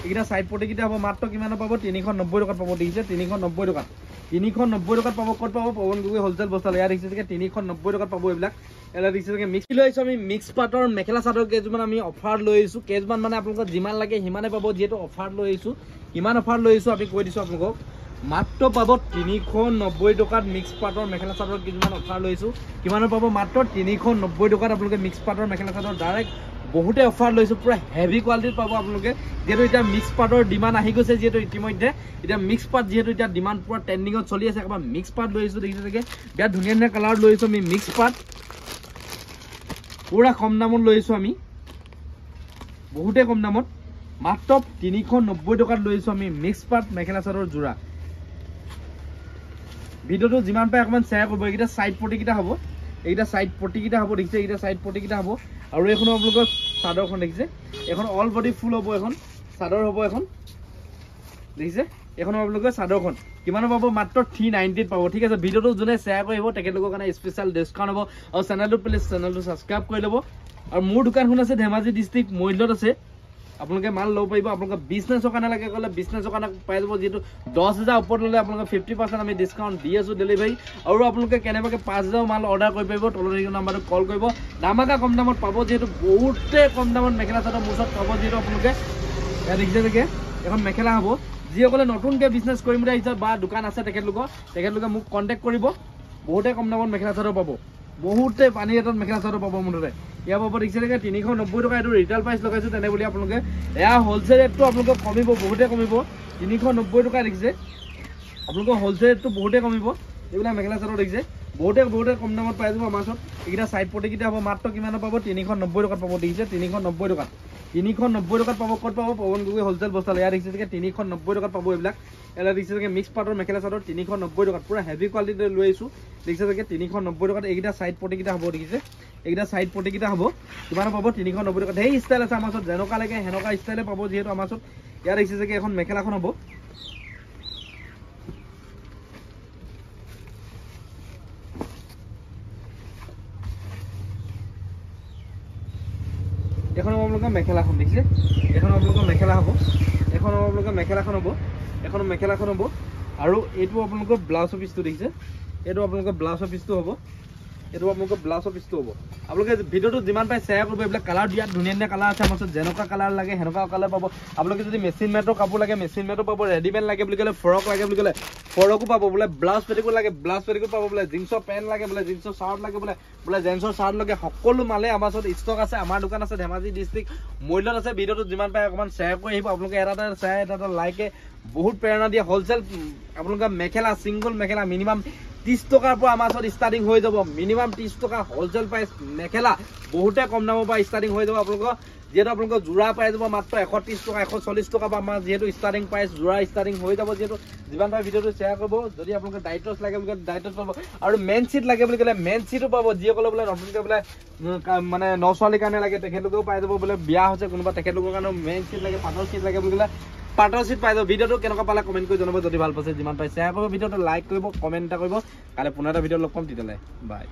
এইটা সাইড পটি কিটা হ'ব মাত্ৰ কিমান পাব 390 টকাত পাব দেখিছে 390 টকাত 390 টকাত পাব ক'ত পাব পৱন গগৈ হোলসেল বস্তালে ইয়াৰ দেখিছে 390 টকাত পাব এইবিলাক এলা দেখিছে মিক্স লৈ আইছো আমি মিক্স পাটৰ মেখেলা চাদৰ কেজমান আমি অফাৰ লৈ আইছো কেজমান মানে আপোনালোকক যিমান লাগে হিমানে পাব যেটো অফাৰ লৈ আইছো ইমান অফাৰ লৈ আইছো আমি কৈ দিছো আপোনালোকক মাত্ৰ পাব 390 টকাত মিক্স পাটৰ মেখেলা চাদৰ কিমান অফাৰ লৈছো কিমানৰ পাব মাত্ৰ 390 টকাত আপোনালোকে মিক্স পাটৰ মেখেলা চাদৰ ডাইৰেক্ট বহুতে অফাৰ লৈছো পুৰা হেভি কোৱালিটিৰ পাব আপোনালোকে যেটো এটা মিক্স পাটৰ ডিমান্ড আহি গৈছে যেটো ইতিমধ্যে এটা মিক্স পাট যেটো এটা ডিমান্ড পুৰা ট্ৰেন্ডিংত চলি আছে একবাৰ মিক্স পাট লৈছো দেখিছে চাগে বিয়া ধুনীয়া ধুনীয়া কালাৰ লৈছো আমি মিক্স পাট পুৰা কম দামত লৈছো আমি বহুতে কম দামত মাত্ৰ 390 টকাত লৈছো আমি মিক্স পাট মেখেলা চাদৰ জোৰা ভিডিওটো যিমান পাই অকমান শেয়াৰ কৰিব এইটা সাইড পটি কিটা হ'ব এইটা সাইড পটি কিটা হ'ব দেখিছে এইটা সাইড পটি কিটা হ'ব আৰু এখন আপোনালোকৰ চাদৰখন দেখিছে এখন অল বডি ফুল হ'ব এখন চাদৰ হ'ব এখন দেখিছে এখন আপোনালোকৰ চাদৰখন কিমান পাব মাত্ৰ 390 পাব ঠিক আছে ভিডিওটো জনে শেয়াৰ কৰিব তেখেতলোকৰ কাৰণে স্পেশাল ডিসকাউন্ট হ'ব আৰু চেনেলটো প্লিজ চেনেলটো সাবস্ক্ৰাইব কৰি ল'ব আৰু মোৰ দোকানখন আছে ধেমাজি ডিস্ট্ৰিক্ট মইলত আছে আপোনালোকে মাল লব পাৰিব আপোনালোকৰ বিজনেছৰ কাৰণে লাগে ক'লে বিজনেছৰ কাৰণে পাই যাব যেটো 10000 ওপৰত ললে আপোনালোকে 50% আমি ডিসকাউন্ট দি আছো ডেলিভাৰী আৰু আপোনালোকে কেনেবাকে 5000 মাল অৰ্ডাৰ কৰি পাৰিব তলৰ এই নম্বৰটো কল কৰিব দামাকা কম দামত পাব যেটো বহুতে কম দামত মেখেলা চাদৰ মুছত পাব যেটো আপোনালোকে এ দেখিছে দেখে এখন মেখেলা হ'ব যিসকলে নতুনকে বিজনেছ কৰিম বুলি আহিছে বা দোকান আছে তেখেতলোকে মোক কন্টাক্ট কৰিব বহুতে কম দামত মেখেলা চাদৰ পাব বহুতে পানী এটাত মেখেলা চাদৰ পাব মুঠতে ইয়া পাব দেখিছে দেখে 390 টকা এটো ৰিটেল প্ৰাইস লগাইছো তেনে বুলি আপোনালোকে এয়া হোলসেল ৰেটটো আপোনালোকে কমিব বহুতে কমিব 390 টকা দেখিছে আপোনালোকে হোলসেল ৰেটটো বহুতে কমিব এইবিলাক মেখেলা চাদৰ দেখিছে বহুতে কম দামত পাই যাব আমাৰ ওচৰত এইটা সাইড পটি কিটা হ'ব মাত্ৰ কিমান পাব 390 টকাত পাব দেখিছে 390 টকাত 390 টকাত পাব ক'ত পাব পৱন গগৈ হোলসেল বস্তালে ইয়াৰ দেখিছে দেখে 390 টকাত পাব এইবিলাক এলা দেখিছে দেখে মিক্স পাটৰ মেখেলা চাদৰ 390 টকাত পুৰা হেভি কোৱালিটি লৈ আইছো দেখিছে দেখে 390 টকাত এইটা সাইড পটি কিটা হ'ব দেখিছে এইটা সাইড পটি কিটা হ'ব কিমান পাব 390 টকাত এই ষ্টাইল আছে আমাৰ ওচৰত যেনকা লাগে হেনকা ষ্টাইলে পাব যেহেতু আমাৰ ওচৰত ইয়াৰ দেখিছে দেখে এখন মেখেলাখন হ'ব এখন আপোনালোকৰ মেখেলাখন দেখিছে এখন আপোনালোকৰ মেখেলা হ'ব এখন আপোনালোকৰ মেখেলাখন হ'ব এখন মেখেলাখন হ'ব আৰু এইটো আপোনালোকৰ ব্লাউজৰ পিছটো দেখিছে এইটো আপোনালোকৰ ব্লাউজৰ পিছটো হ'ব এইটো আপোনালোকৰ ব্লাউজৰ পিছটো হ'ব আপোনালোকে ভিডিওটো যিমান পাই শেয়াৰ কৰিব এইবিলাক কালাৰ দিয়া ধুনীয়া ধুনীয়া কালাৰ আছে আমাৰ ওচৰত যেনকা কালাৰ লাগে হেনকা কালাৰ পাব আপোনালোকে যদি মেচিন মেটৰ কাপোৰ লাগে মেচিন মেটৰ পাব ৰেডিমেড লাগে বুলি ক'লে ফৰক লাগে বুলি ক'লে ফৰকো পাব বোলে ব্লাউজ পেটিকোট লাগে ব্লাউজ পেটিকোট পাব বোলে জিন্সৰ পেন্ট লাগে বোলে জিন্সৰ শাৰ্ট লাগে বোলে জেন্সৰ শাৰ্ট লাগে সকলো মালে আমাৰ ওচৰত ষ্টক আছে আমাৰ দোকান আছে ধেমাজি ডিস্ট্ৰিক্ট মইলত আছে ভিডিওটো যিমান পাই অকমান শেয়াৰ কৰি আহিব আপোনালোকে এটা শেয়াৰ এটা লাইকে বহুত প্ৰেৰণা দিয়ে হোলসেল আপোনালোকে মেখেলা সিঙ্গল মেখেলা মিনিমাম 30 টকাৰ পৰা আমাৰ ওচৰত ষ্টাৰ্টিং হৈ যাব মিনিমাম 30 টকা হোলসেল প্ৰাইস মেখেলা বহুতে কম দামৰ পৰা ষ্টাৰ্টিং হৈ যাব আপোনালোকৰ যেটো আপোনালোকৰ জোৰা পাই যাব মাত্ৰ 130 টকা 140 টকা পৰা আমাৰ যেটো ষ্টাৰ্টিং প্ৰাইস জোৰা ষ্টাৰ্টিং হৈ যাব যেটো যিমান পাই ভিডিওটো শেয়াৰ কৰিব যদি আপোনালোকে ডাইটছ লাগে বুলি ডাইটছ পাব আৰু মেন সিট লাগে বুলি ক'লে মেন সিটও পাব যিসকলে বোলে নতুনকৈ বোলে মানে নচৱালিৰ কাৰণে লাগে তেখেতলোকেও পাই যাব বোলে বিয়া হৈছে কোনোবা তেখেতলোকৰ কাৰণে মেন সিট লাগে পাটৰ সিট লাগে বুলি ক'লে পাটৰ সিট পাই যাব ভিডিওটো কেনেকুৱা পালে কমেন্ট কৰি জনাব যদি ভাল পাইছে যিমান পাই শেয়াৰ কৰিব ভিডিওটো লাইক কৰিব কমেন্ট এটা কৰিব কালে পুনৰ এটা ভিডিও লগ পাম তেতিয়ালে বাই